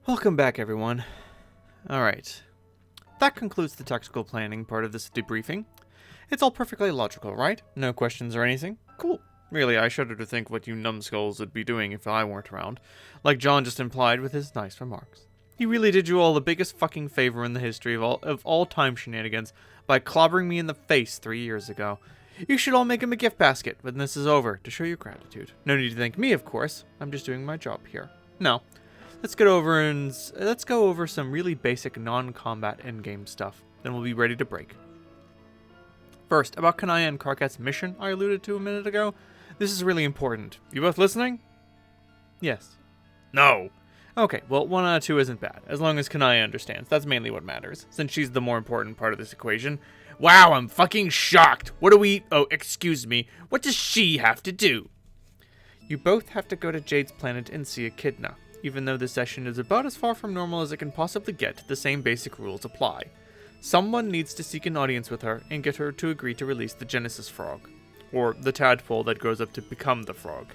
Welcome back, everyone. Alright. That concludes the tactical planning part of this debriefing. It's all perfectly logical, right? No questions or anything? Cool. Really, I shudder to think what you numbskulls would be doing if I weren't around, like John just implied with his nice remarks. He really did you all the biggest fucking favor in the history of all time shenanigans by clobbering me in the face 3 years ago. You should all make him a gift basket when this is over to show your gratitude. No need to thank me, of course. I'm just doing my job here. Now, let's go over some really basic non-combat endgame stuff. Then we'll be ready to break. First, about Kanaya and Karkat's mission I alluded to a minute ago. This is really important. You both listening? Yes. No. Okay, well, 1 out of 2 isn't bad, as long as Kanaya understands. That's mainly what matters, since she's the more important part of this equation. Wow, I'm fucking shocked. What do we... Oh, excuse me. What does she have to do? You both have to go to Jade's planet and see Echidna. Even though this session is about as far from normal as it can possibly get, the same basic rules apply. Someone needs to seek an audience with her and get her to agree to release the Genesis frog, or the tadpole that grows up to become the frog,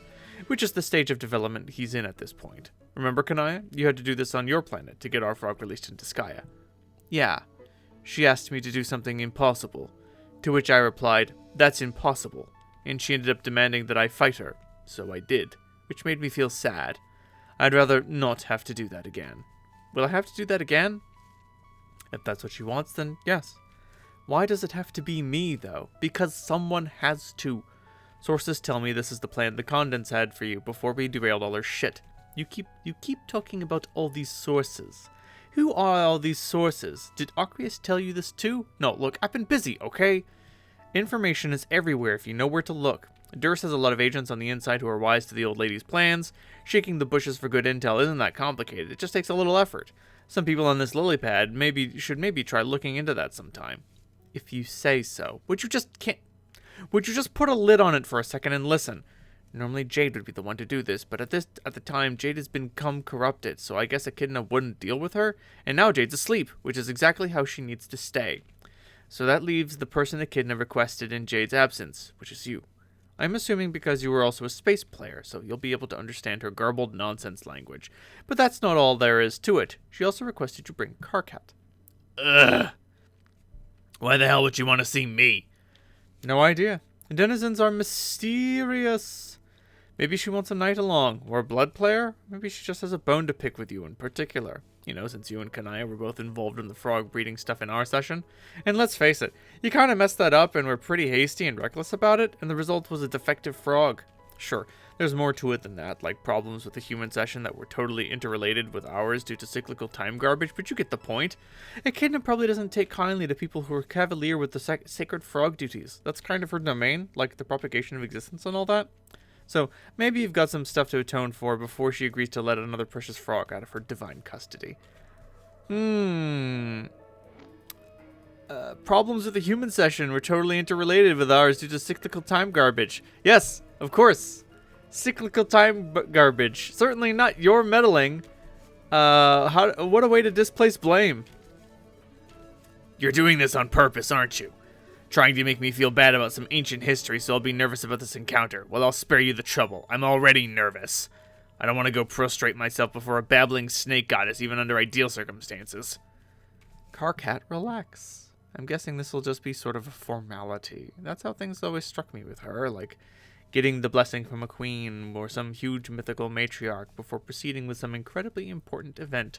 which is the stage of development he's in at this point. Remember, Kanaya? You had to do this on your planet to get our frog released into Skaya. Yeah. She asked me to do something impossible, to which I replied, that's impossible, and she ended up demanding that I fight her, so I did, which made me feel sad. I'd rather not have to do that again. Will I have to do that again? If that's what she wants, then yes. Why does it have to be me, though? Because someone has to. Sources tell me this is the plan the Condens had for you before we derailed all her shit. You keep talking about all these sources. Who are all these sources? Did Aqueous tell you this too? No, look, I've been busy, okay? Information is everywhere if you know where to look. Durst has a lot of agents on the inside who are wise to the old lady's plans. Shaking the bushes for good intel isn't that complicated. It just takes a little effort. Some people on this lily pad should maybe try looking into that sometime. If you say so. Would you just put a lid on it for a second and listen? Normally Jade would be the one to do this, but at the time Jade has become corrupted, so I guess Echidna wouldn't deal with her, and now Jade's asleep, which is exactly how she needs to stay. So that leaves the person Echidna requested in Jade's absence, which is you. I'm assuming because you were also a space player, so you'll be able to understand her garbled nonsense language. But that's not all there is to it. She also requested you bring Karkat. Ugh. Why the hell would you want to see me? No idea. Denizens are mysterious. Maybe she wants a night along, or a blood player. Maybe she just has a bone to pick with you in particular. You know, since you and Kanaya were both involved in the frog breeding stuff in our session. And let's face it, you kind of messed that up and were pretty hasty and reckless about it, and the result was a defective frog. Sure, there's more to it than that, like problems with the human session that were totally interrelated with ours due to cyclical time garbage, but you get the point. Echidna probably doesn't take kindly to people who are cavalier with the sacred frog duties. That's kind of her domain, like the propagation of existence and all that. So, maybe you've got some stuff to atone for before she agrees to let another precious frog out of her divine custody. Problems with the human session were totally interrelated with ours due to cyclical time garbage. Yes, of course. Cyclical time garbage. Certainly not your meddling. What a way to displace blame. You're doing this on purpose, aren't you? Trying to make me feel bad about some ancient history so I'll be nervous about this encounter. Well, I'll spare you the trouble. I'm already nervous. I don't want to go prostrate myself before a babbling snake goddess, even under ideal circumstances. Karkat, relax. I'm guessing this will just be sort of a formality. That's how things always struck me with her, like getting the blessing from a queen or some huge mythical matriarch before proceeding with some incredibly important event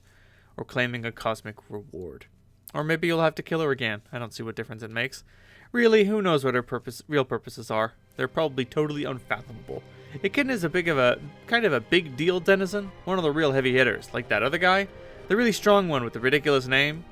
or claiming a cosmic reward. Or maybe you'll have to kill her again. I don't see what difference it makes. Really, who knows what her real purposes are? They're probably totally unfathomable. Echidna is kind of a big deal denizen, one of the real heavy hitters, like that other guy, the really strong one with the ridiculous name.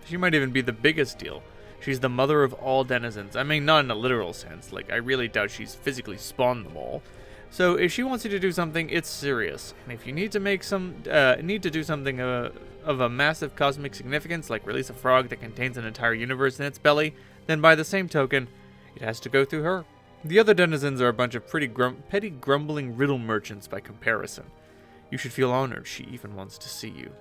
She might even be the biggest deal. She's the mother of all denizens. I mean, not in a literal sense, like I really doubt she's physically spawned them all. So if she wants you to do something, it's serious. And if you need to do something of a massive cosmic significance, like release a frog that contains an entire universe in its belly, then by the same token, it has to go through her. The other denizens are a bunch of petty grumbling riddle merchants by comparison. You should feel honored she even wants to see you.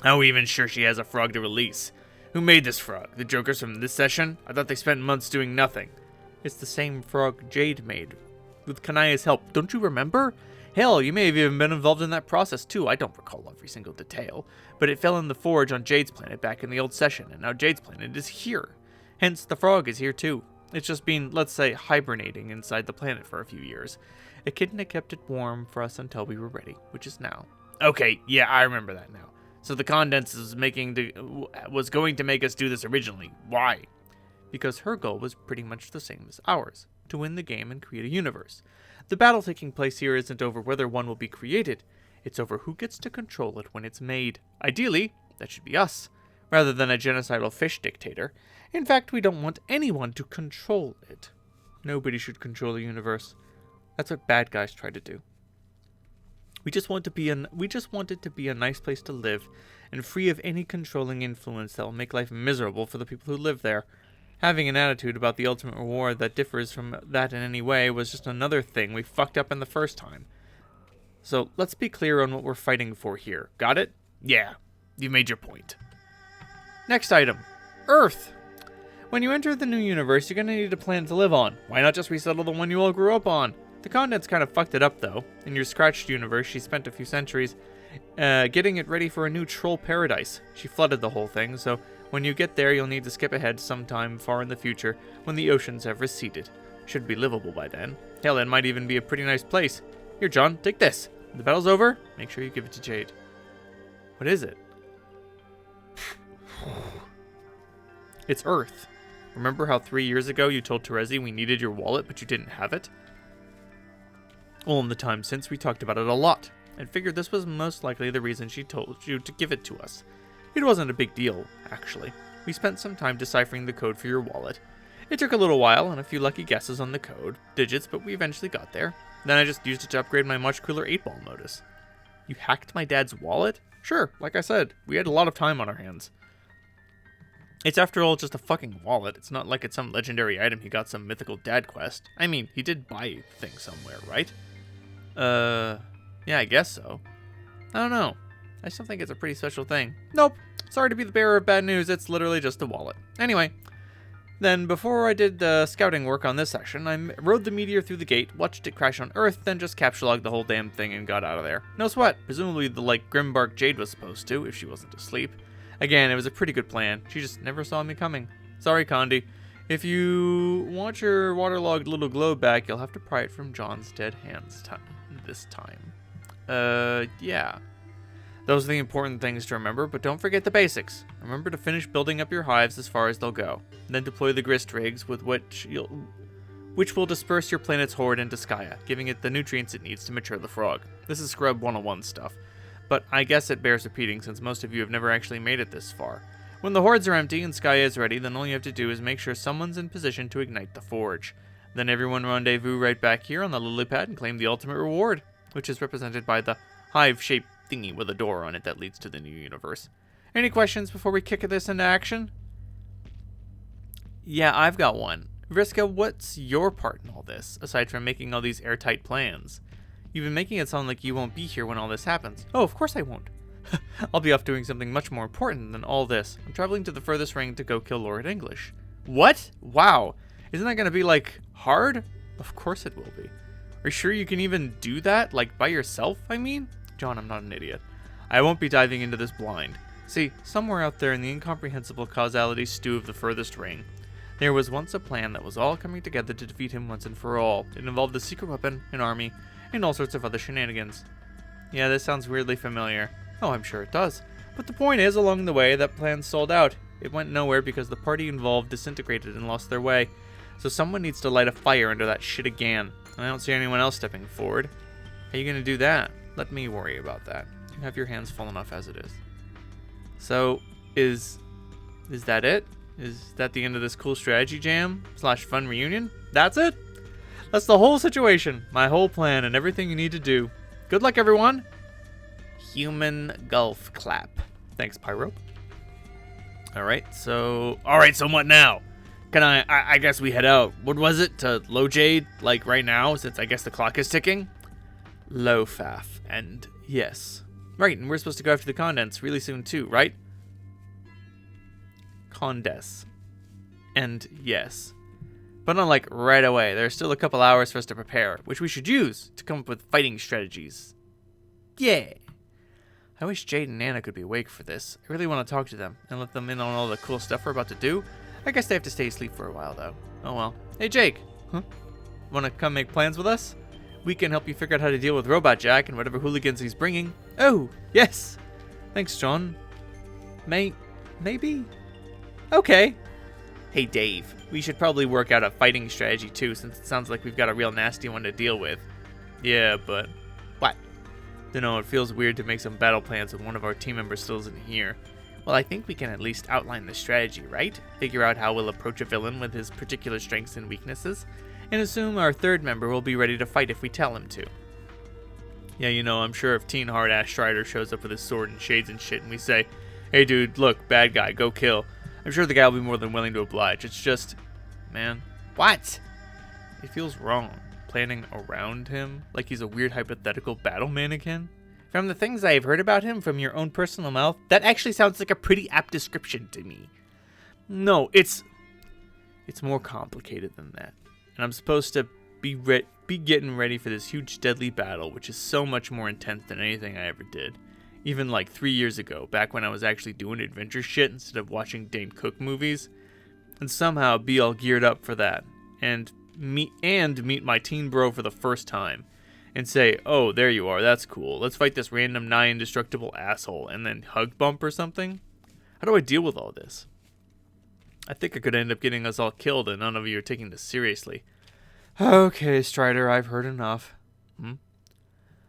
How are we even sure she has a frog to release? Who made this frog? The jokers from this session? I thought they spent months doing nothing. It's the same frog Jade made, with Kanaya's help. Don't you remember? Hell, you may have even been involved in that process too. I don't recall every single detail. But it fell in the forge on Jade's planet back in the old session, and now Jade's planet is here. Hence, the frog is here too. It's just been, let's say, hibernating inside the planet for a few years. Echidna kept it warm for us until we were ready, which is now. Okay, yeah, I remember that now. So the Condense was going to make us do this originally. Why? Because her goal was pretty much the same as ours, to win the game and create a universe. The battle taking place here isn't over whether one will be created, it's over who gets to control it when it's made. Ideally, that should be us, rather than a genocidal fish dictator. In fact, we don't want anyone to control it. Nobody should control the universe. That's what bad guys try to do. We just want it to be a nice place to live, and free of any controlling influence that will make life miserable for the people who live there. Having an attitude about the ultimate reward that differs from that in any way was just another thing we fucked up in the first time. So let's be clear on what we're fighting for here. Got it? Yeah, you made your point. Next item, Earth. When you enter the new universe, you're going to need a planet to live on. Why not just resettle the one you all grew up on? The Condense kind of fucked it up, though. In your scratched universe, she spent a few centuries getting it ready for a new troll paradise. She flooded the whole thing, so when you get there, you'll need to skip ahead sometime far in the future when the oceans have receded. Should be livable by then. Hell, it might even be a pretty nice place. Here, John, take this. When the battle's over, make sure you give it to Jade. What is it? It's Earth. Remember how 3 years ago you told Terezi we needed your wallet, but you didn't have it? Well, in the time since, we talked about it a lot, and figured this was most likely the reason she told you to give it to us. It wasn't a big deal, actually. We spent some time deciphering the code for your wallet. It took a little while and a few lucky guesses on the code, digits, but we eventually got there. Then I just used it to upgrade my much cooler 8-ball modus. You hacked my dad's wallet? Sure, like I said, we had a lot of time on our hands. It's after all just a fucking wallet. It's not like it's some legendary item he got some mythical dad quest. I mean, he did buy things somewhere, right? Yeah, I guess so. I don't know. I still think it's a pretty special thing. Nope. Sorry to be the bearer of bad news. It's literally just a wallet. Anyway, then before I did the scouting work on this section, I rode the meteor through the gate, watched it crash on Earth, then just capture logged the whole damn thing and got out of there. No sweat. Presumably like Grimbark Jade was supposed to, if she wasn't asleep. Again, it was a pretty good plan. She just never saw me coming. Sorry, Condi. If you want your waterlogged little globe back, you'll have to pry it from John's dead hands this time. Yeah. Those are the important things to remember, but don't forget the basics. Remember to finish building up your hives as far as they'll go. Then deploy the grist rigs with which will disperse your planet's horde into Skya, giving it the nutrients it needs to mature the frog. This is Scrub 101 stuff, but I guess it bears repeating since most of you have never actually made it this far. When the hordes are empty and Skya is ready, then all you have to do is make sure someone's in position to ignite the forge. Then everyone rendezvous right back here on the lily pad and claim the ultimate reward, which is represented by the hive-shaped thingy with a door on it that leads to the new universe. Any questions before we kick this into action? Yeah, I've got one. Vriska, what's your part in all this, aside from making all these airtight plans? You've been making it sound like you won't be here when all this happens. Oh, of course I won't. I'll be off doing something much more important than all this. I'm traveling to the furthest ring to go kill Lord English. What? Wow. Isn't that gonna be, like, hard? Of course it will be. Are you sure you can even do that? Like, by yourself, I mean? John, I'm not an idiot. I won't be diving into this blind. See, somewhere out there in the incomprehensible causality stew of the furthest ring, there was once a plan that was all coming together to defeat him once and for all. It involved a secret weapon, an army, and all sorts of other shenanigans. Yeah, this sounds weirdly familiar. Oh, I'm sure it does. But the point is, along the way, that plan sold out. It went nowhere because the party involved disintegrated and lost their way. So someone needs to light a fire under that shit again. And I don't see anyone else stepping forward. How are you gonna do that? Let me worry about that. You have your hands full enough as it is. So, is that it? Is that the end of this cool strategy jam / fun reunion? That's it? That's the whole situation, my whole plan, and everything you need to do. Good luck, everyone. Human golf clap. Thanks, Pyro. Alright, so what now? Can I guess we head out. What was it? To Low Jade? Like right now, since I guess the clock is ticking? Low Faf, and yes. Right, and we're supposed to go after the Condense really soon too, right? Condes. And yes. But not like right away. There's still a couple hours for us to prepare, which we should use to come up with fighting strategies. Yeah. I wish Jade and Nana could be awake for this. I really want to talk to them and let them in on all the cool stuff we're about to do. I guess they have to stay asleep for a while, though. Oh well. Hey, Jake. Huh? Want to come make plans with us? We can help you figure out how to deal with Robot Jack and whatever hooligans he's bringing. Oh, yes. Thanks, John. Maybe? Okay. Hey, Dave. We should probably work out a fighting strategy, too, since it sounds like we've got a real nasty one to deal with. Yeah, but... What? Dunno, it feels weird to make some battle plans when one of our team members still isn't here. Well, I think we can at least outline the strategy, right? Figure out how we'll approach a villain with his particular strengths and weaknesses, and assume our third member will be ready to fight if we tell him to. Yeah, you know, I'm sure if Teen Hard Ass Strider shows up with his sword and shades and shit and we say, hey dude, look, bad guy, go kill, I'm sure the guy will be more than willing to oblige. It's just, man, what? It feels wrong, planning around him, like he's a weird hypothetical battle mannequin. From the things I've heard about him from your own personal mouth, that actually sounds like a pretty apt description to me. No, it's more complicated than that. And I'm supposed to be getting ready for this huge deadly battle, which is so much more intense than anything I ever did. Even like 3 years ago, back when I was actually doing adventure shit instead of watching Dane Cook movies. And somehow be all geared up for that. And meet my teen bro for the first time. And say, oh, there you are, that's cool. Let's fight this random nigh indestructible asshole. And then hug bump or something? How do I deal with all this? I think I could end up getting us all killed and none of you are taking this seriously. Okay, Strider, I've heard enough.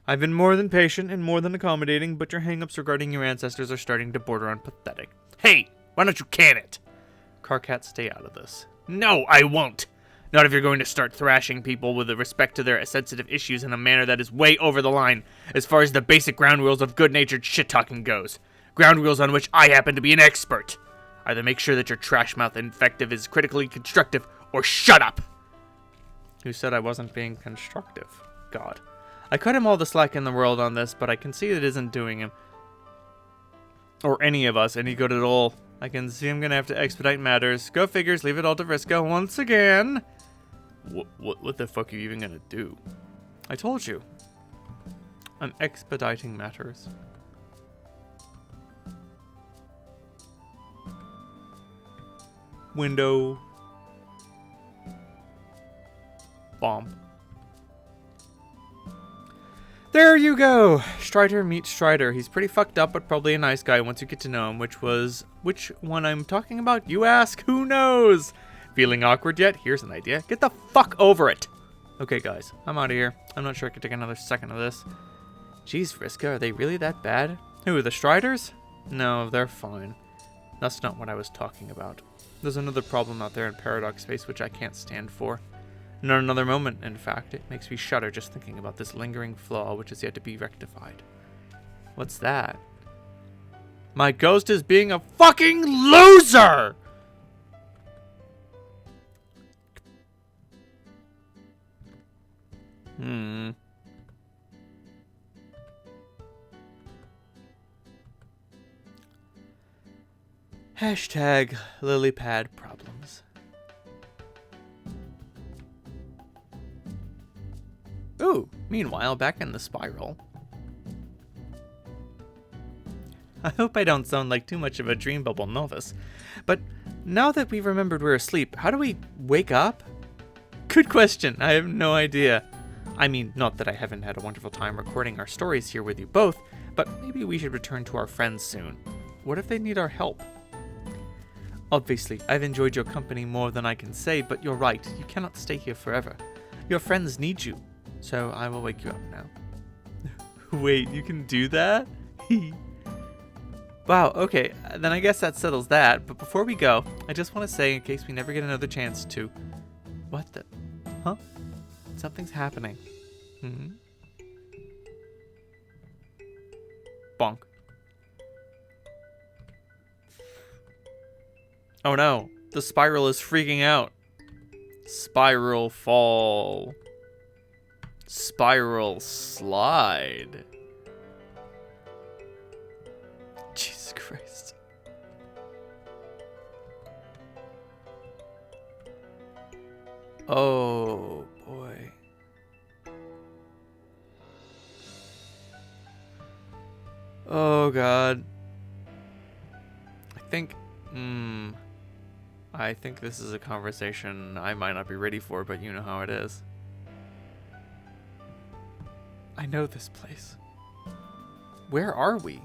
I've been more than patient and more than accommodating, but your hang-ups regarding your ancestors are starting to border on pathetic. Hey, why don't you can it? Carcat, stay out of this. No, I won't. Not if you're going to start thrashing people with respect to their sensitive issues in a manner that is way over the line, as far as the basic ground rules of good-natured shit-talking goes. Ground rules on which I happen to be an expert. Either make sure that your trash-mouth invective is critically constructive, or shut up! Who said I wasn't being constructive? God. I cut him all the slack in the world on this, but I can see it isn't doing him, or any of us, any good at all. I can see I'm gonna have to expedite matters. Go figures, leave it all to Vriska once again. What the fuck are you even gonna do? I told you. I'm expediting matters. Window. Bomb. There you go. Strider meets Strider. He's pretty fucked up, but probably a nice guy once you get to know him. Which one I'm talking about? You ask? Who knows? Feeling awkward yet? Here's an idea. Get the fuck over it. Okay, guys. I'm out of here. I'm not sure I could take another second of this. Jeez, Vriska, are they really that bad? Who, the Striders? No, they're fine. That's not what I was talking about. There's another problem out there in Paradox Space which I can't stand for. Not another moment, in fact. It makes me shudder just thinking about this lingering flaw which is yet to be rectified. What's that? My ghost is being a fucking loser! Hashtag lilypad problems. Ooh, meanwhile, back in the spiral. I hope I don't sound like too much of a dream bubble novice, but now that we've remembered we're asleep, how do we wake up? Good question, I have no idea. I mean, not that I haven't had a wonderful time recording our stories here with you both, but maybe we should return to our friends soon. What if they need our help? Obviously, I've enjoyed your company more than I can say, but you're right, you cannot stay here forever. Your friends need you, so I will wake you up now. Wait, you can do that? Wow, okay, then I guess that settles that, but before we go, I just want to say, in case we never get another chance to... What the... Huh? Something's happening. Bonk. Oh no, the spiral is freaking out. Spiral fall. Spiral slide. Jesus Christ. Oh, boy. Oh, God. I think this is a conversation I might not be ready for, but you know how it is. I know this place. Where are we?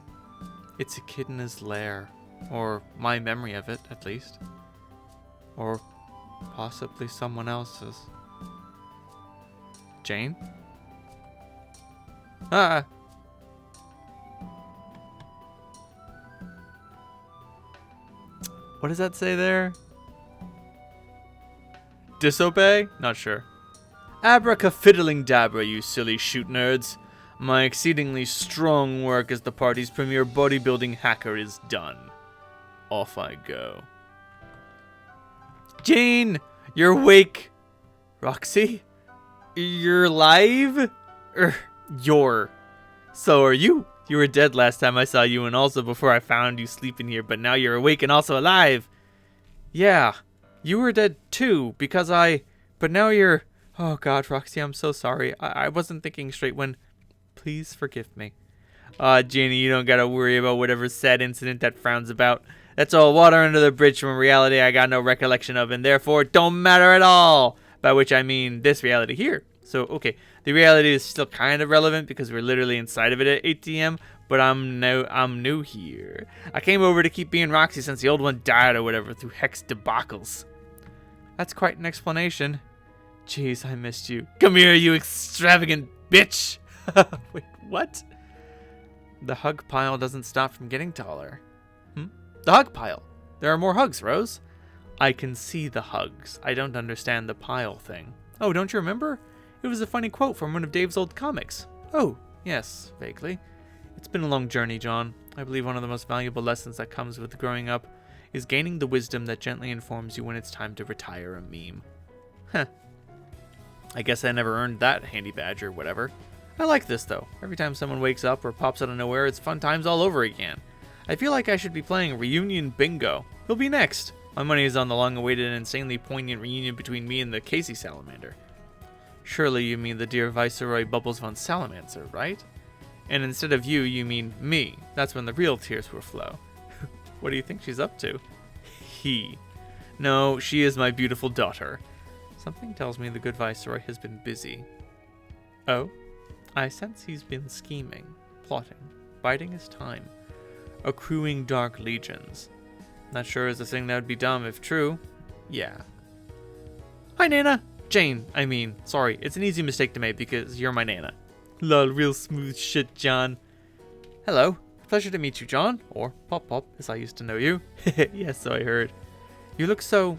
It's Echidna's lair. Or my memory of it, at least. Or possibly someone else's. Jane? Ah! What does that say there? Disobey? Not sure. Abraca-fiddling-dabra, you silly shoot nerds. My exceedingly strong work as the party's premier bodybuilding hacker is done. Off I go. Jane! You're awake! Roxy? You're alive? You're. So are you. You were dead last time I saw you and also before I found you sleeping here, but now you're awake and also alive. Yeah. You were dead too, because but now you're... Oh God, Roxy, I'm so sorry. I wasn't thinking straight when... Please forgive me. Janie, you don't gotta worry about whatever sad incident that frowns about. That's all water under the bridge from a reality I got no recollection of, and therefore don't matter at all. By which I mean this reality here. So, okay, the reality is still kind of relevant because we're literally inside of it at 8 p.m., but I'm new here. I came over to keep being Roxy since the old one died or whatever through hex debacles. That's quite an explanation. Jeez, I missed you. Come here, you extravagant bitch. Wait, what? The hug pile doesn't stop from getting taller. The hug pile. There are more hugs, Rose. I can see the hugs. I don't understand the pile thing. Oh, don't you remember? It was a funny quote from one of Dave's old comics. Oh, yes, vaguely. It's been a long journey, John. I believe one of the most valuable lessons that comes with growing up is gaining the wisdom that gently informs you when it's time to retire a meme. Huh. I guess I never earned that handy badge or whatever. I like this, though. Every time someone wakes up or pops out of nowhere, it's fun times all over again. I feel like I should be playing Reunion Bingo. Who'll be next? My money is on the long-awaited and insanely poignant reunion between me and the Casey Salamander. Surely you mean the dear Viceroy Bubbles von Salamancer, right? And instead of you mean me. That's when the real tears will flow. What do you think she's up to? He. No, she is my beautiful daughter. Something tells me the good Viceroy has been busy. Oh? I sense he's been scheming, plotting, biding his time, accruing dark legions. Not sure is a thing that would be dumb if true. Yeah. Hi, Nana! Jane, I mean. Sorry, it's an easy mistake to make because you're my Nana. Lol, real smooth shit, John. Hello. Pleasure to meet you, John. Or Pop Pop, as I used to know you. Yes, so I heard. You look so...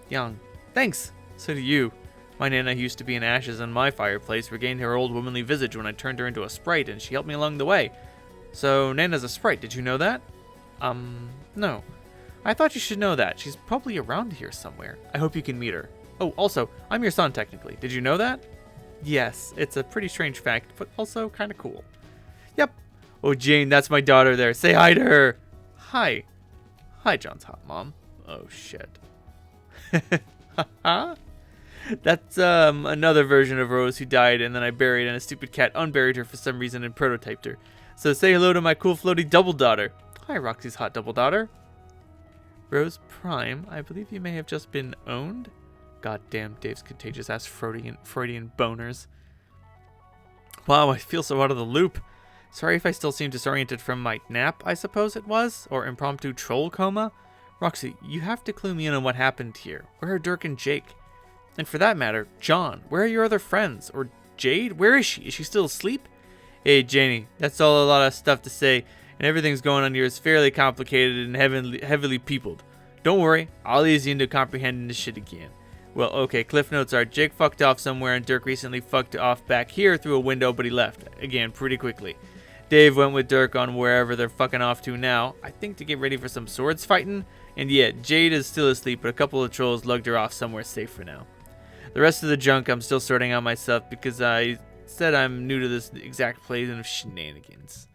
young. Thanks. So do you. My Nana used to be in ashes in my fireplace, regained her old womanly visage when I turned her into a sprite, and she helped me along the way. So, Nana's a sprite, did you know that? No. I thought you should know that. She's probably around here somewhere. I hope you can meet her. Oh, also, I'm your son, technically. Did you know that? Yes, it's a pretty strange fact, but also kind of cool. Yep. Oh, Jane, that's my daughter there. Say hi to her. Hi. Hi, John's hot mom. Oh, shit. Haha. That's another version of Rose who died and then I buried, and a stupid cat unburied her for some reason and prototyped her. So say hello to my cool floaty double daughter. Hi, Roxy's hot double daughter. Rose Prime, I believe you may have just been owned. Goddamn Dave's contagious ass Freudian boners. Wow, I feel so out of the loop. Sorry if I still seem disoriented from my nap, I suppose it was, or impromptu troll coma. Roxy, you have to clue me in on what happened here. Where are Dirk and Jake? And for that matter, John, where are your other friends? Or Jade? Where is she? Is she still asleep? Hey, Janie, that's all a lot of stuff to say, and everything's going on here is fairly complicated and heavily peopled. Don't worry, I'll ease you into comprehending this shit again. Well, okay, cliff notes are Jake fucked off somewhere and Dirk recently fucked off back here through a window, but he left, again, pretty quickly. Dave went with Dirk on wherever they're fucking off to now, I think to get ready for some swords fighting, and yeah, Jade is still asleep, but a couple of trolls lugged her off somewhere safe for now. The rest of the junk I'm still sorting out myself because I said I'm new to this exact place of shenanigans.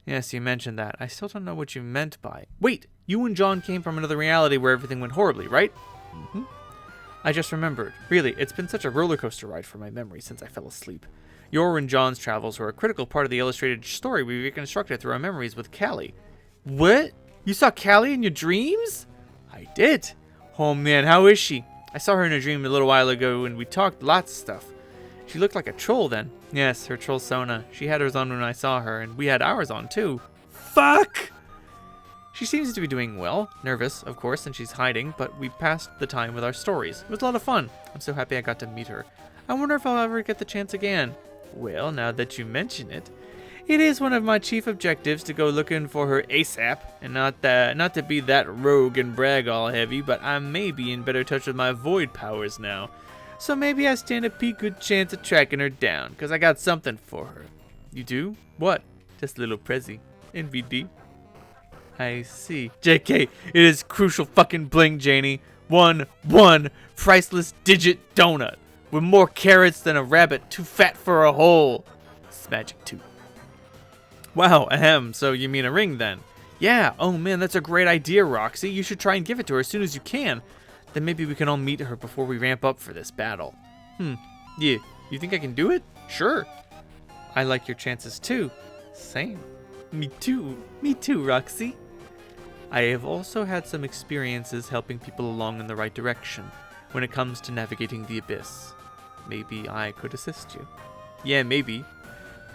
Yes, you mentioned that. I still don't know what you meant by... Wait, you and John came from another reality where everything went horribly, right? Mm-hmm. I just remembered. Really, it's been such a roller coaster ride for my memory since I fell asleep. Your and John's travels were a critical part of the illustrated story we reconstructed through our memories with Callie. What? You saw Callie in your dreams? I did. Oh man, how is she? I saw her in a dream a little while ago and we talked lots of stuff. She looked like a troll then. Yes, her troll Sona. She had hers on when I saw her, and we had ours on too. Fuck! She seems to be doing well. Nervous, of course, and she's hiding, but we passed the time with our stories. It was a lot of fun. I'm so happy I got to meet her. I wonder if I'll ever get the chance again. Well, now that you mention it, it is one of my chief objectives to go looking for her ASAP, and not to be that rogue and brag all heavy, but I may be in better touch with my void powers now. So maybe I stand a pretty good chance of tracking her down, because I got something for her. You do? What? Just a little prezi. NVD. I see. JK, it is crucial fucking bling, Janie. One priceless digit donut with more carrots than a rabbit too fat for a hole. It's magic too. Wow, ahem, so you mean a ring then? Yeah, oh man, that's a great idea, Roxy. You should try and give it to her as soon as you can. Then maybe we can all meet her before we ramp up for this battle. Yeah, you think I can do it? Sure. I like your chances too. Same. Me too, Roxy. I have also had some experiences helping people along in the right direction when it comes to navigating the abyss. Maybe I could assist you. Yeah, maybe.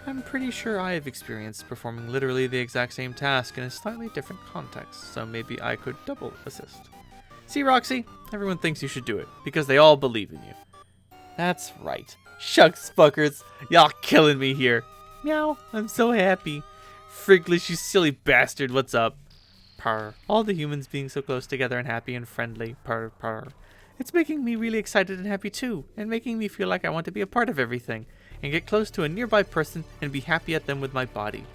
I'm pretty sure I have experience performing literally the exact same task in a slightly different context, so maybe I could double assist. See, Roxy? Everyone thinks you should do it, because they all believe in you. That's right. Shucks, fuckers. Y'all killing me here. Meow, I'm so happy. Friglish, you silly bastard, what's up? Purr. All the humans being so close together and happy and friendly. Purr, purr. It's making me really excited and happy too, and making me feel like I want to be a part of everything, and get close to a nearby person and be happy at them with my body.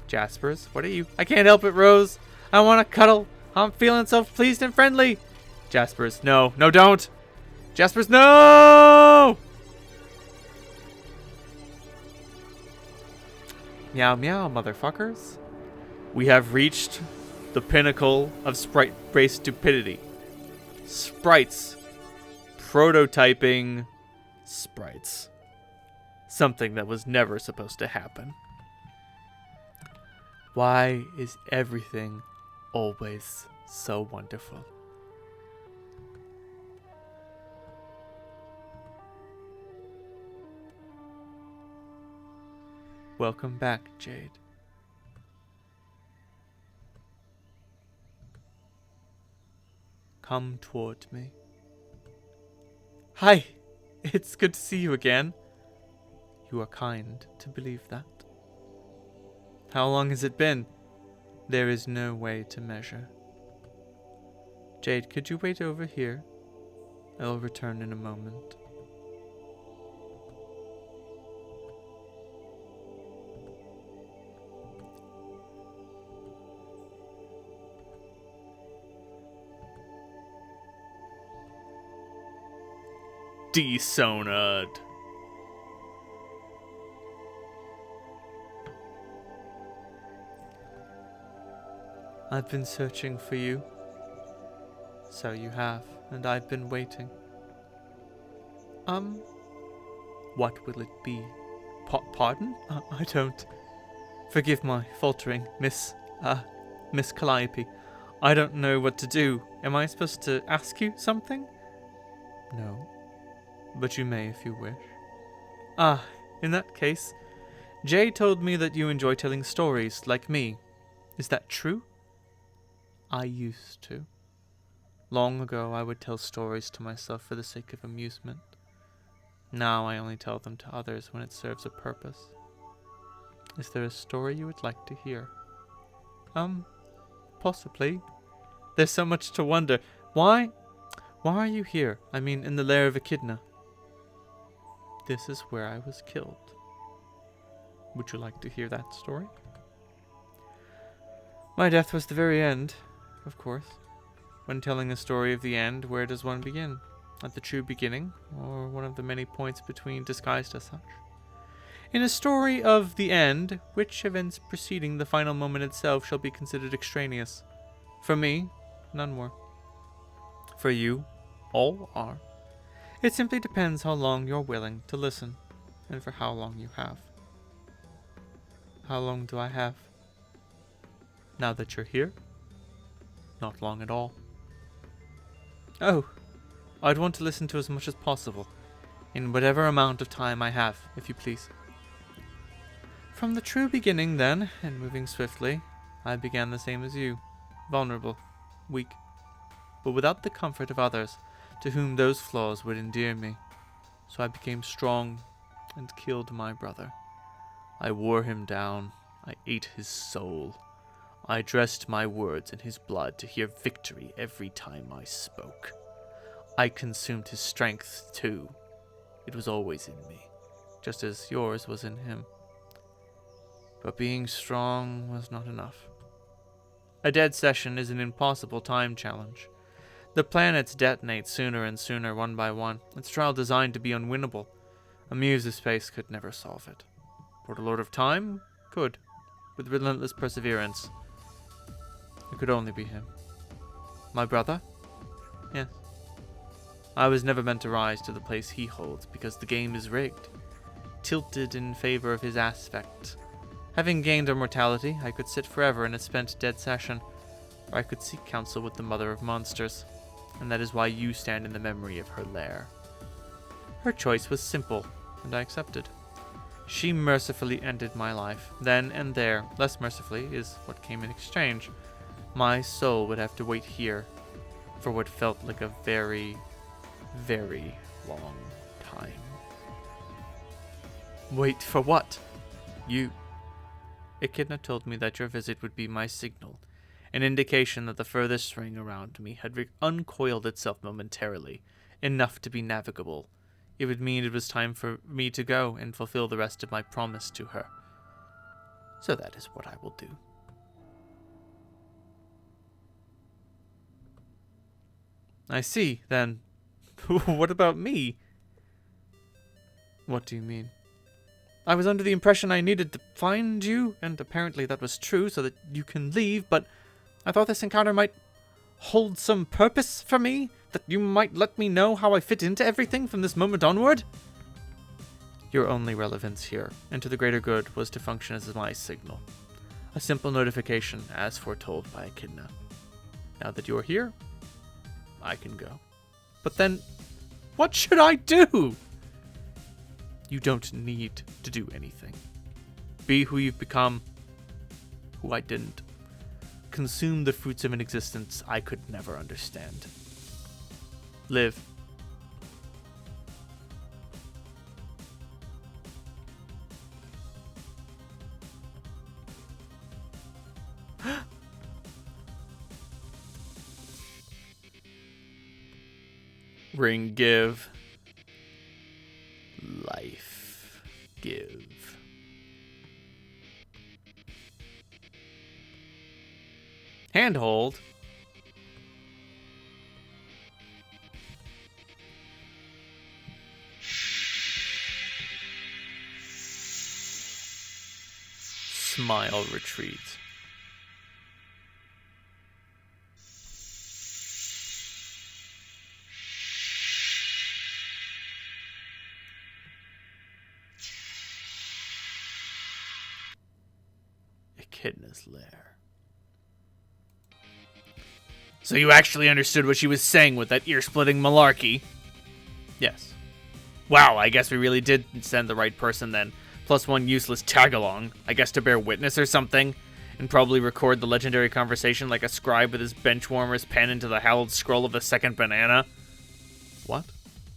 Jaspers, what are you? I can't help it, Rose. I want to cuddle. I'm feeling so pleased and friendly. Jaspers, no, don't. Jaspers, no! Meow, meow, motherfuckers. We have reached the pinnacle of sprite-based stupidity. Sprites. Prototyping sprites. Something that was never supposed to happen. Why is everything always so wonderful? Welcome back, Jade. Come toward me. Hi! It's good to see you again. You are kind to believe that. How long has it been? There is no way to measure. Jade, could you wait over here? I'll return in a moment. Desonad. I've been searching for you. So you have, and I've been waiting. What will it be? Pardon? I don't. Forgive my faltering, Miss Calliope. I don't know what to do. Am I supposed to ask you something? No. But you may if you wish. In that case, Jay told me that you enjoy telling stories like me. Is that true? I used to. Long ago, I would tell stories to myself for the sake of amusement. Now I only tell them to others when it serves a purpose. Is there a story you would like to hear? Possibly. There's so much to wonder. Why are you here? I mean, in the lair of Echidna. This is where I was killed. Would you like to hear that story? My death was the very end, of course. When telling a story of the end, where does one begin? At the true beginning, or one of the many points between disguised as such? In a story of the end, which events preceding the final moment itself shall be considered extraneous? For me, none were. For you, all are. It simply depends how long you're willing to listen, and for how long you have. How long do I have? Now that you're here? Not long at all. Oh, I'd want to listen to as much as possible, in whatever amount of time I have, if you please. From the true beginning, then, and moving swiftly, I began the same as you, vulnerable, weak, but without the comfort of others, to whom those flaws would endear me. So I became strong, and killed my brother. I wore him down, I ate his soul. I dressed my words in his blood to hear victory every time I spoke. I consumed his strength, too. It was always in me, just as yours was in him. But being strong was not enough. A dead session is an impossible time challenge. The planets detonate sooner and sooner, one by one. Its trial designed to be unwinnable. A muse of space could never solve it. But a Lord of Time could, with relentless perseverance. It could only be him. My brother? Yes. I was never meant to rise to the place he holds, because the game is rigged, tilted in favor of his aspect. Having gained immortality, I could sit forever in a spent dead session, or I could seek counsel with the Mother of Monsters, and that is why you stand in the memory of her lair. Her choice was simple, and I accepted. She mercifully ended my life. Then and there, less mercifully, is what came in exchange. My soul would have to wait here for what felt like a very, very long time. Wait for what? You. Echidna told me that your visit would be my signal, an indication that the furthest ring around me had uncoiled itself momentarily, enough to be navigable. It would mean it was time for me to go and fulfill the rest of my promise to her. So that is what I will do. I see, then. What about me? What do you mean? I was under the impression I needed to find you, and apparently that was true, so that you can leave, but I thought this encounter might hold some purpose for me? That you might let me know how I fit into everything from this moment onward? Your only relevance here, and to the greater good, was to function as my signal. A simple notification, as foretold by Echidna. Now that you are here, I can go. But then, what should I do? You don't need to do anything. Be who you've become, who I didn't. Consume the fruits of an existence I could never understand. Live. Ring give. Life give. Handhold. Smile retreat. Echidna's lair. So you actually understood what she was saying with that ear-splitting malarkey? Yes. Wow, I guess we really did send the right person then. Plus one useless tag-along, I guess to bear witness or something, and probably record the legendary conversation like a scribe with his benchwarmer's pen into the hallowed scroll of the second banana. What?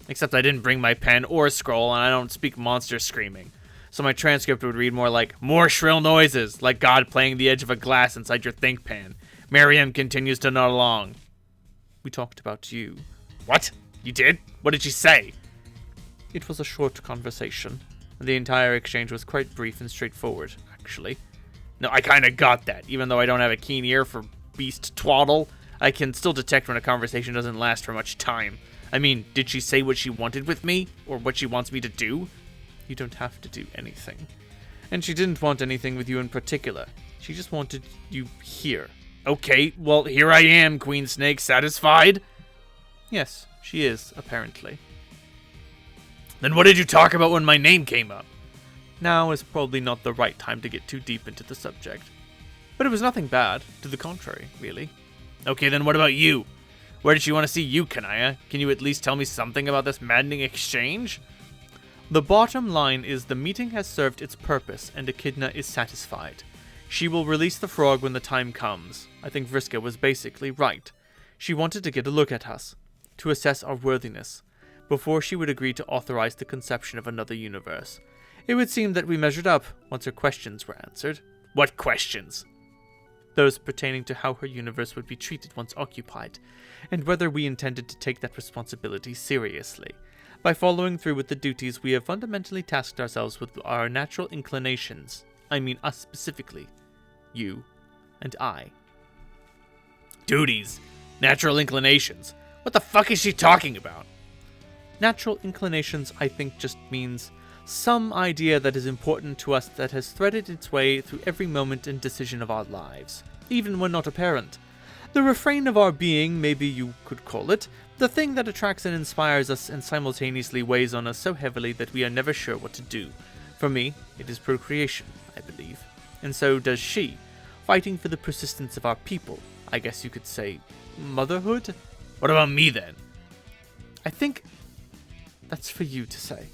Except I didn't bring my pen or scroll, and I don't speak monster screaming. So my transcript would read more like, more shrill noises, like God playing the edge of a glass inside your think pan. Miriam continues to nod along. We talked about you. What? You did? What did she say? It was a short conversation. The entire exchange was quite brief and straightforward, actually. No, I kinda got that. Even though I don't have a keen ear for beast twaddle, I can still detect when a conversation doesn't last for much time. I mean, did she say what she wanted with me? Or what she wants me to do? You don't have to do anything. And she didn't want anything with you in particular. She just wanted you here. Okay, well, here I am, Queen Snake, satisfied? Yes, she is, apparently. Then what did you talk about when my name came up? Now is probably not the right time to get too deep into the subject. But it was nothing bad. To the contrary, really. Okay, then what about you? Where did she want to see you, Kanaya? Can you at least tell me something about this maddening exchange? The bottom line is the meeting has served its purpose and Echidna is satisfied. She will release the frog when the time comes. I think Vriska was basically right. She wanted to get a look at us, to assess our worthiness, before she would agree to authorize the conception of another universe. It would seem that we measured up once her questions were answered. What questions? Those pertaining to how her universe would be treated once occupied, and whether we intended to take that responsibility seriously. By following through with the duties, we have fundamentally tasked ourselves with our natural inclinations. I mean us specifically. You and I. Duties? Natural inclinations? What the fuck is she talking about? Natural inclinations, I think, just means some idea that is important to us that has threaded its way through every moment and decision of our lives, even when not apparent. The refrain of our being, maybe you could call it, the thing that attracts and inspires us and simultaneously weighs on us so heavily that we are never sure what to do. For me, it is procreation, I believe. And so does she, fighting for the persistence of our people. I guess you could say, motherhood? What about me then? I think that's for you to say.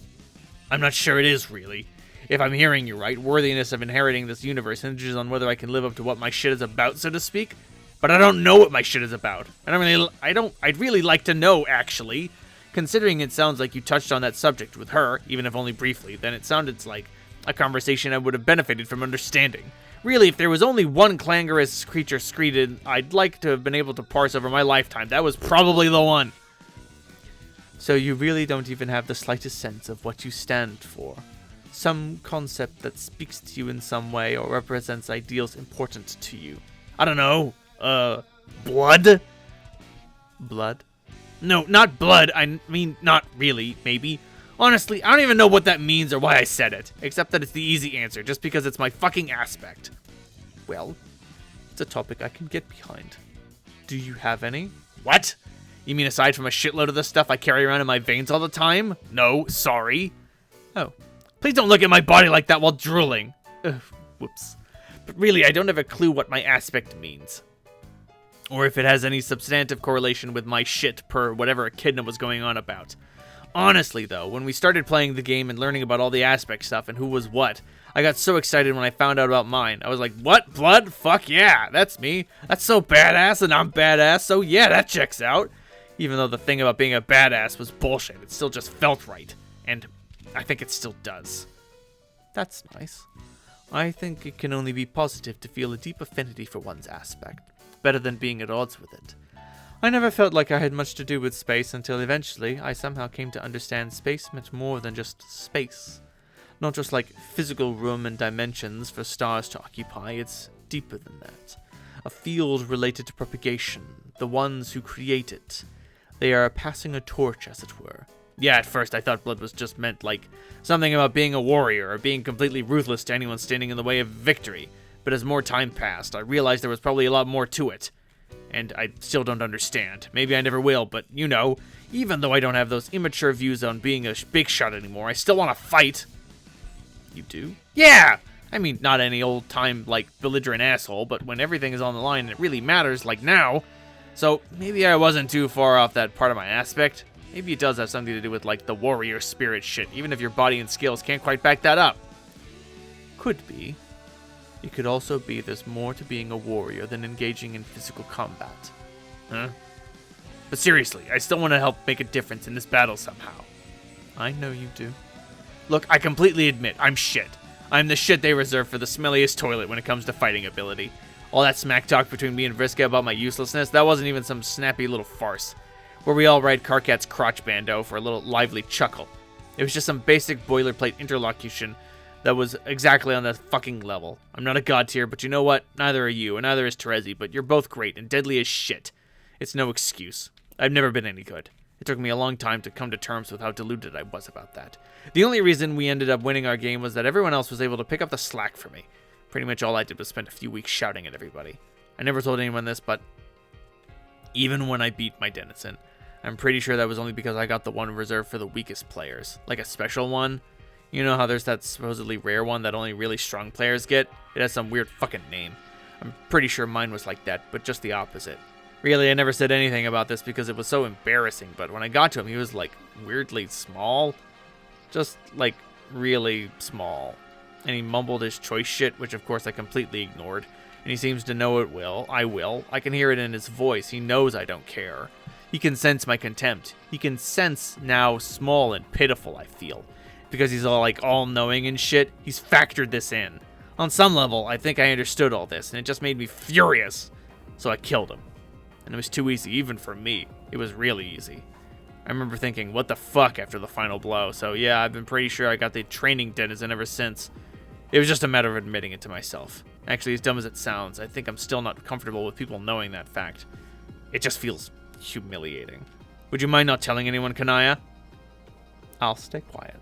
I'm not sure it is, really. If I'm hearing you right, worthiness of inheriting this universe hinges on whether I can live up to what my shit is about, so to speak. But I don't know what my shit is about. I'd really like to know, actually. Considering it sounds like you touched on that subject with her, even if only briefly, then it sounded like a conversation I would have benefited from understanding. Really, if there was only one clangorous creature screeded I'd like to have been able to parse over my lifetime, that was probably the one. So you really don't even have the slightest sense of what you stand for. Some concept that speaks to you in some way or represents ideals important to you. I don't know. Blood? Blood? No, not blood. I mean, not really, maybe. Honestly, I don't even know what that means or why I said it, except that it's the easy answer, just because it's my fucking aspect. Well, it's a topic I can get behind. Do you have any? What? You mean aside from a shitload of the stuff I carry around in my veins all the time? No, sorry. Oh. Please don't look at my body like that while drooling. Whoops. But really, I don't have a clue what my aspect means. Or if it has any substantive correlation with my shit per whatever Echidna was going on about. Honestly, though, when we started playing the game and learning about all the aspect stuff and who was what, I got so excited when I found out about mine. I was like, what? Blood? Fuck yeah, that's me. That's so badass and I'm badass, so yeah, that checks out. Even though the thing about being a badass was bullshit, it still just felt right. And I think it still does. That's nice. I think it can only be positive to feel a deep affinity for one's aspect. Better than being at odds with it. I never felt like I had much to do with space until eventually I somehow came to understand space meant more than just space. Not just like physical room and dimensions for stars to occupy, it's deeper than that. A field related to propagation, the ones who create it. They are passing a torch, as it were. Yeah, at first I thought blood was just meant like something about being a warrior or being completely ruthless to anyone standing in the way of victory. But as more time passed, I realized there was probably a lot more to it. And I still don't understand. Maybe I never will, but you know, even though I don't have those immature views on being a big shot anymore, I still want to fight. You do? Yeah! I mean, not any old-time, like, belligerent asshole, but when everything is on the line and it really matters, like now. So, maybe I wasn't too far off that part of my aspect. Maybe it does have something to do with, like, the warrior spirit shit, even if your body and skills can't quite back that up. Could be. It could also be there's more to being a warrior than engaging in physical combat. Huh? But seriously, I still want to help make a difference in this battle somehow. I know you do. Look, I completely admit, I'm shit. I'm the shit they reserve for the smelliest toilet when it comes to fighting ability. All that smack talk between me and Vriska about my uselessness, that wasn't even some snappy little farce, where we all ride Karkat's crotch bando for a little lively chuckle. It was just some basic boilerplate interlocution that was exactly on that fucking level. I'm not a god tier, but you know what? Neither are you, and neither is Terezi, but you're both great and deadly as shit. It's no excuse. I've never been any good. It took me a long time to come to terms with how deluded I was about that. The only reason we ended up winning our game was that everyone else was able to pick up the slack for me. Pretty much all I did was spend a few weeks shouting at everybody. I never told anyone this, but even when I beat my denizen, I'm pretty sure that was only because I got the one reserved for the weakest players. Like a special one. You know how there's that supposedly rare one that only really strong players get? It has some weird fucking name. I'm pretty sure mine was like that, but just the opposite. Really, I never said anything about this because it was so embarrassing, but when I got to him, he was like weirdly small. Just like really small. And he mumbled his choice shit, which of course I completely ignored. And he seems to know it will. I will. I can hear it in his voice. He knows I don't care. He can sense my contempt. He can sense how small and pitiful I feel. Because he's all knowing and shit, he's factored this in. On some level, I think I understood all this, and it just made me furious. So I killed him. And it was too easy, even for me. It was really easy. I remember thinking, what the fuck, after the final blow. So yeah, I've been pretty sure I got the training denizen ever since. It was just a matter of admitting it to myself. Actually, as dumb as it sounds, I think I'm still not comfortable with people knowing that fact. It just feels humiliating. Would you mind not telling anyone, Kanaya? I'll stay quiet.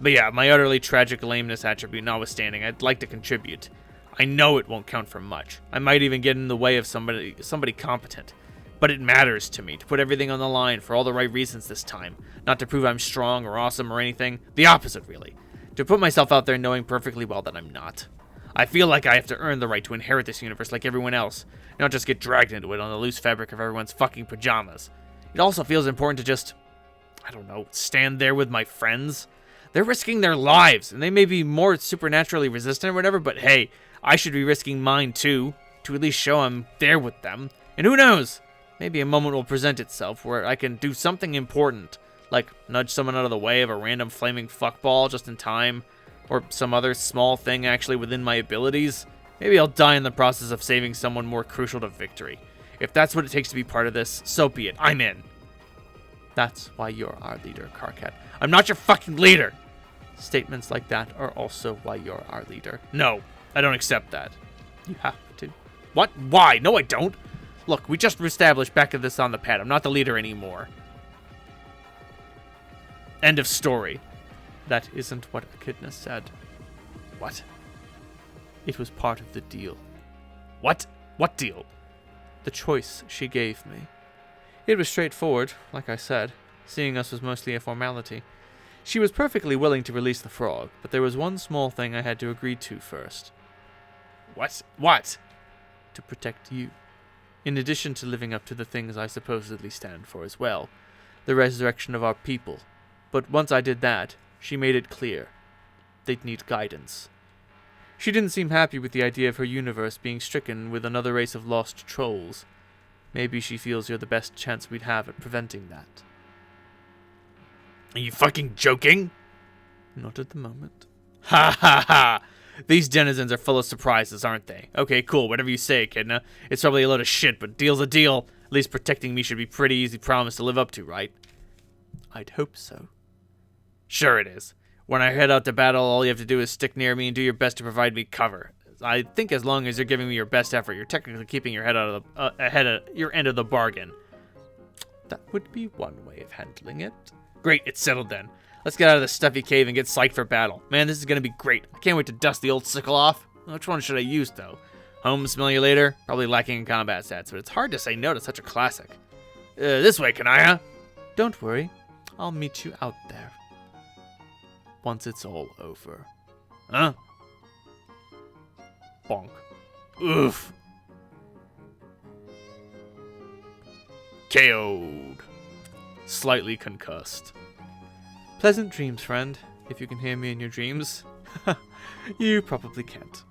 But yeah, my utterly tragic lameness attribute notwithstanding, I'd like to contribute. I know it won't count for much. I might even get in the way of somebody competent. But it matters to me to put everything on the line for all the right reasons this time. Not to prove I'm strong or awesome or anything. The opposite, really. To put myself out there knowing perfectly well that I'm not. I feel like I have to earn the right to inherit this universe like everyone else, not just get dragged into it on the loose fabric of everyone's fucking pajamas. It also feels important to just, I don't know, stand there with my friends. They're risking their lives, and they may be more supernaturally resistant or whatever, but hey, I should be risking mine too, to at least show I'm there with them. And who knows, maybe a moment will present itself where I can do something important, like nudge someone out of the way of a random flaming fuckball just in time, or some other small thing actually within my abilities. Maybe I'll die in the process of saving someone more crucial to victory. If that's what it takes to be part of this, so be it. I'm in. That's why you're our leader, Karkat. I'm not your fucking leader! Statements like that are also why you're our leader. No, I don't accept that. You have to. What? Why? No, I don't. Look, we just established back of this on the pad. I'm not the leader anymore. End of story. That isn't what Echidna said. What? It was part of the deal. What? What deal? The choice she gave me. It was straightforward, like I said. Seeing us was mostly a formality. She was perfectly willing to release the frog, but there was one small thing I had to agree to first. What? What? To protect you. In addition to living up to the things I supposedly stand for as well. The resurrection of our people. But once I did that, she made it clear. They'd need guidance. She didn't seem happy with the idea of her universe being stricken with another race of lost trolls. Maybe she feels you're the best chance we'd have at preventing that. Are you fucking joking? Not at the moment. Ha ha ha! These denizens are full of surprises, aren't they? Okay, cool, whatever you say, Echidna. It's probably a load of shit, but deal's a deal. At least protecting me should be pretty easy promise to live up to, right? I'd hope so. Sure it is. When I head out to battle, all you have to do is stick near me and do your best to provide me cover. I think as long as you're giving me your best effort, you're technically keeping your head out of the ahead of your end of the bargain. That would be one way of handling it. Great, it's settled then. Let's get out of this stuffy cave and get psyched for battle. Man, this is gonna be great. I can't wait to dust the old sickle off. Which one should I use, though? Home Simulator? Probably lacking in combat stats, but it's hard to say no to such a classic. This way, Kanaya. Don't worry. I'll meet you out there. Once it's all over. Huh? Bonk. Oof. KO'd. Slightly concussed. Pleasant dreams, friend. If you can hear me in your dreams. You probably can't.